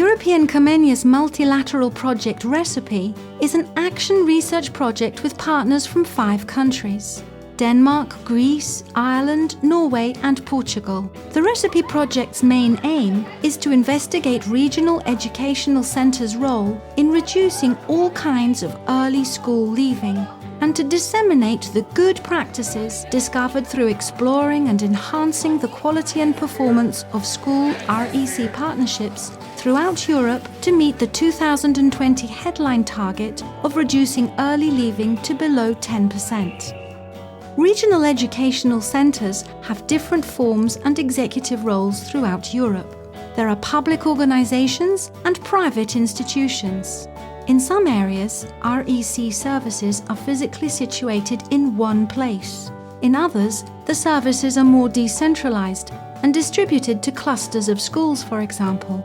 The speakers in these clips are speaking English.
European Comenius multilateral project Recipe is an action research project with partners from 5 countries: Denmark, Greece, Ireland, Norway and Portugal. The Recipe project's main aim is to investigate regional educational centres' role in reducing all kinds of early school leaving and to disseminate the good practices discovered through exploring and enhancing the quality and performance of school REC partnerships throughout Europe to meet the 2020 headline target of reducing early leaving to below 10%. Regional educational centres have different forms and executive roles throughout Europe. There are public organisations and private institutions. In some areas, REC services are physically situated in one place. In others, the services are more decentralised and distributed to clusters of schools, for example.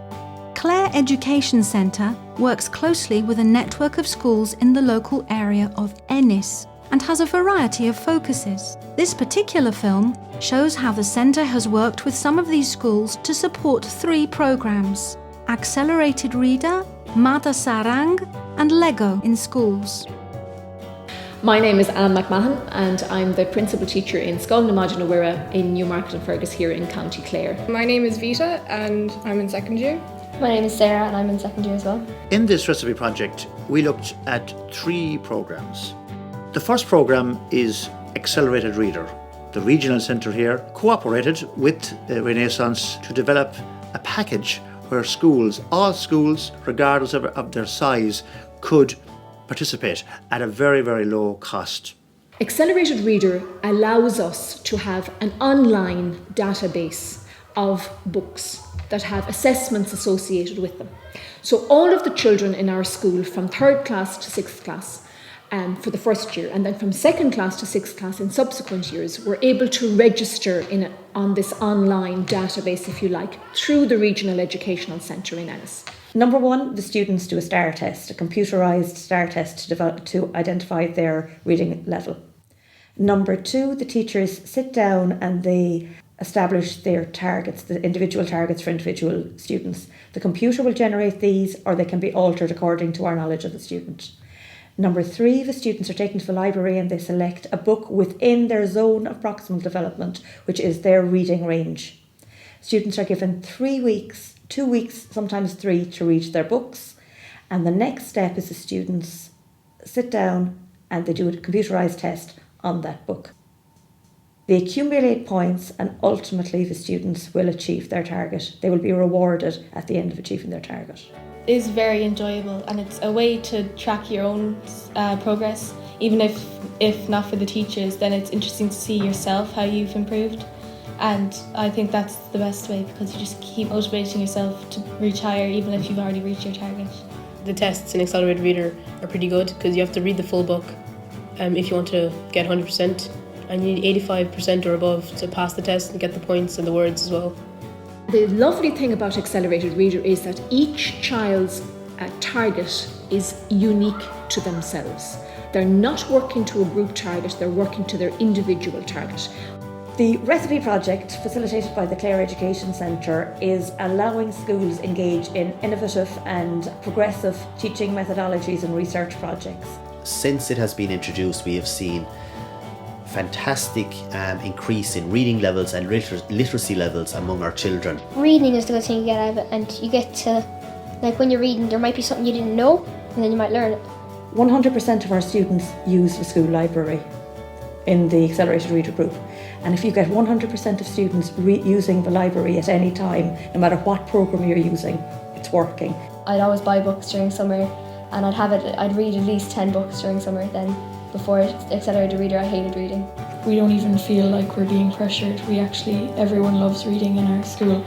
Clare Education Centre works closely with a network of schools in the local area of Ennis and has a variety of focuses. This particular film shows how the centre has worked with some of these schools to support 3 programmes: Accelerated Reader, Mata Sarang and Lego in schools. My name is Anne McMahon and I'm the principal teacher in Scoil na Maidin na Mhuire in Newmarket and Fergus here in County Clare. My name is Vita and I'm in second year. My name is Sarah and I'm in second year as well. In this recipe project, we looked at 3 programmes. The first programme is Accelerated Reader. The regional centre here cooperated with Renaissance to develop a package where schools, all schools, regardless of their size, could participate at a very, very low cost. Accelerated Reader allows us to have an online database of books that have assessments associated with them. So all of the children in our school from 3rd class to 6th class for the first year, and then from 2nd class to 6th class in subsequent years, were able to register on this online database, if you like, through the Regional Educational Centre in Ennis. Number 1, the students do a STAR test, a computerised STAR test to identify their reading level. Number 2, the teachers sit down and they establish their targets, the individual targets for individual students. The computer will generate these, or they can be altered according to our knowledge of the student. Number 3, the students are taken to the library and they select a book within their zone of proximal development, which is their reading range. Students are given 3 weeks, 2 weeks, sometimes 3, to read their books. And the next step is the students sit down and they do a computerised test on that book. They accumulate points and ultimately the students will achieve their target. They will be rewarded at the end of achieving their target. Is very enjoyable and it's a way to track your own progress. Even if not for the teachers, then it's interesting to see yourself how you've improved, and I think that's the best way because you just keep motivating yourself to reach higher even if you've already reached your target. The tests in Accelerated Reader are pretty good because you have to read the full book if you want to get 100%, and you need 85% or above to pass the test and get the points and the words as well. The lovely thing about Accelerated Reader is that each child's target is unique to themselves. They're not working to a group target, they're working to their individual target. The Recipe project, facilitated by the Clare Education Centre, is allowing schools engage in innovative and progressive teaching methodologies and research projects. Since it has been introduced, we have seen fantastic increase in reading levels and literacy levels among our children. Reading is the good thing you get out of it, and you get to, like when you're reading, there might be something you didn't know and then you might learn it. 100% of our students use the school library in the Accelerated Reader group, and if you get 100% of students using the library at any time, no matter what programme you're using, it's working. I'd always buy books during summer and I'd read at least 10 books during summer. Then before Accelerated Reader, I hated reading. We don't even feel like we're being pressured. Everyone loves reading in our school.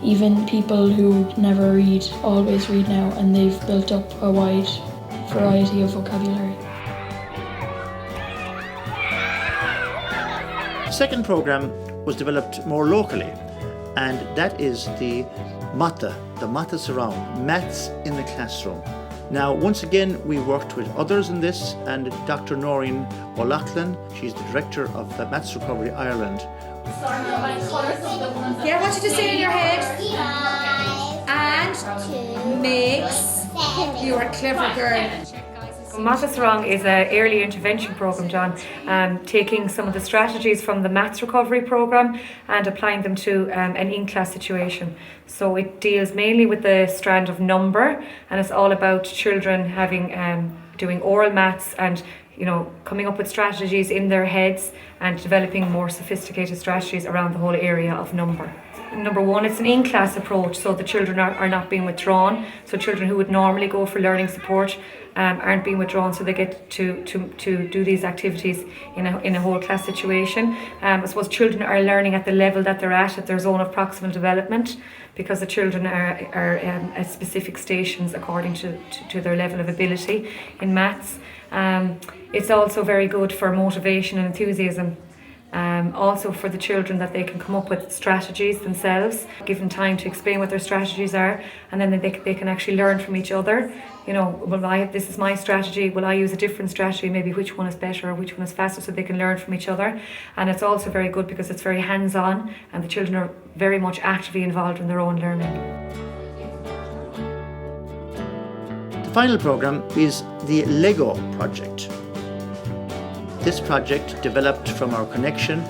Even people who never read always read now, and they've built up a wide variety of vocabulary. The second programme was developed more locally, and that is the Mata Surround, Maths in the Classroom. Now, once again, we worked with others in this, and Dr. Noreen O'Loughlin, she's the Director of Maths Recovery Ireland. Yeah, I want you to say in your head. and makes you a clever girl. Maths Wrong is an early intervention programme, John, taking some of the strategies from the maths recovery programme and applying them to an in-class situation. So it deals mainly with the strand of number, and it's all about children having doing oral maths and coming up with strategies in their heads and developing more sophisticated strategies around the whole area of number. Number one, it's an in-class approach, so the children are not being withdrawn. So children who would normally go for learning support aren't being withdrawn, so they get to do these activities in a whole class situation. I suppose children are learning at the level that they're at their zone of proximal development, because the children are at specific stations according to their level of ability in maths. It's also very good for motivation and enthusiasm. Also for the children, that they can come up with strategies themselves, give them time to explain what their strategies are, and then they can actually learn from each other. This is my strategy, will I use a different strategy, maybe which one is better or which one is faster, so they can learn from each other. And it's also very good because it's very hands-on and the children are very much actively involved in their own learning. The final programme is the Lego project. This project developed from our connection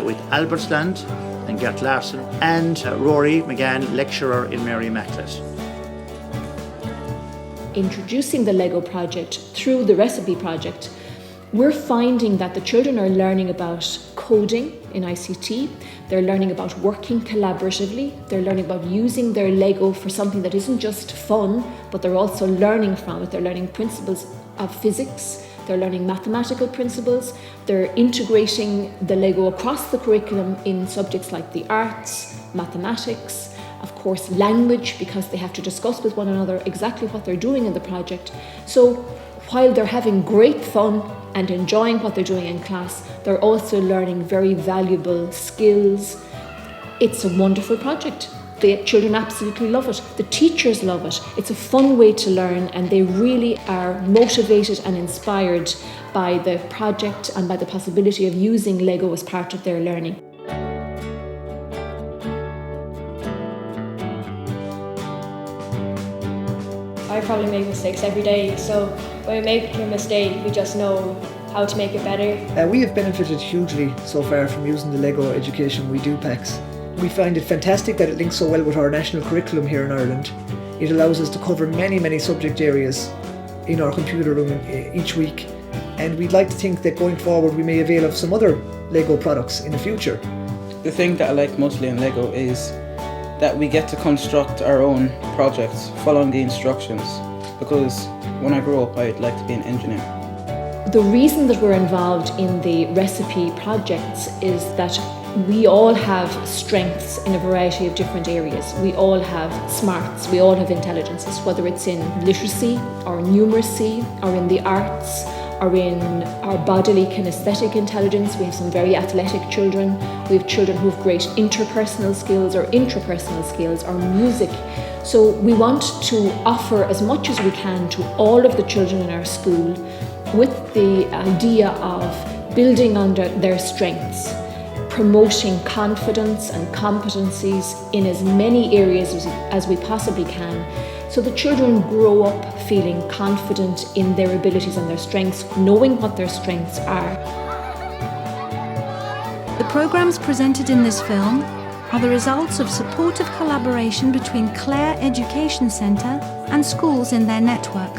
with Albertsland and Gert Larsen and Rory McGann, lecturer in Mary Immaculate. Introducing the Lego project through the recipe project, we're finding that the children are learning about coding in ICT, they're learning about working collaboratively, they're learning about using their Lego for something that isn't just fun, but they're also learning from it. They're learning principles of physics, they're learning mathematical principles, they're integrating the Lego across the curriculum in subjects like the arts, mathematics, of course language, because they have to discuss with one another exactly what they're doing in the project. So while they're having great fun and enjoying what they're doing in class, they're also learning very valuable skills. It's a wonderful project. The children absolutely love it. The teachers love it. It's a fun way to learn, and they really are motivated and inspired by the project and by the possibility of using Lego as part of their learning. I probably make mistakes every day, so when we make a mistake, we just know how to make it better. We have benefited hugely so far from using the Lego Education We Do packs. We find it fantastic that it links so well with our national curriculum here in Ireland. It allows us to cover many subject areas in our computer room each week, and we'd like to think that going forward we may avail of some other Lego products in the future. The thing that I like mostly in Lego is that we get to construct our own projects following the instructions, because when I grow up I'd like to be an engineer. The reason that we're involved in the recipe projects is that we all have strengths in a variety of different areas. We all have smarts, we all have intelligences, whether it's in literacy or numeracy or in the arts or in our bodily kinesthetic intelligence. We have some very athletic children. We have children who have great interpersonal skills or intrapersonal skills or music. So we want to offer as much as we can to all of the children in our school with the idea of building on their strengths, promoting confidence and competencies in as many areas as we possibly can, so the children grow up feeling confident in their abilities and their strengths, knowing what their strengths are. The programmes presented in this film are the results of supportive collaboration between Clare Education Centre and schools in their network.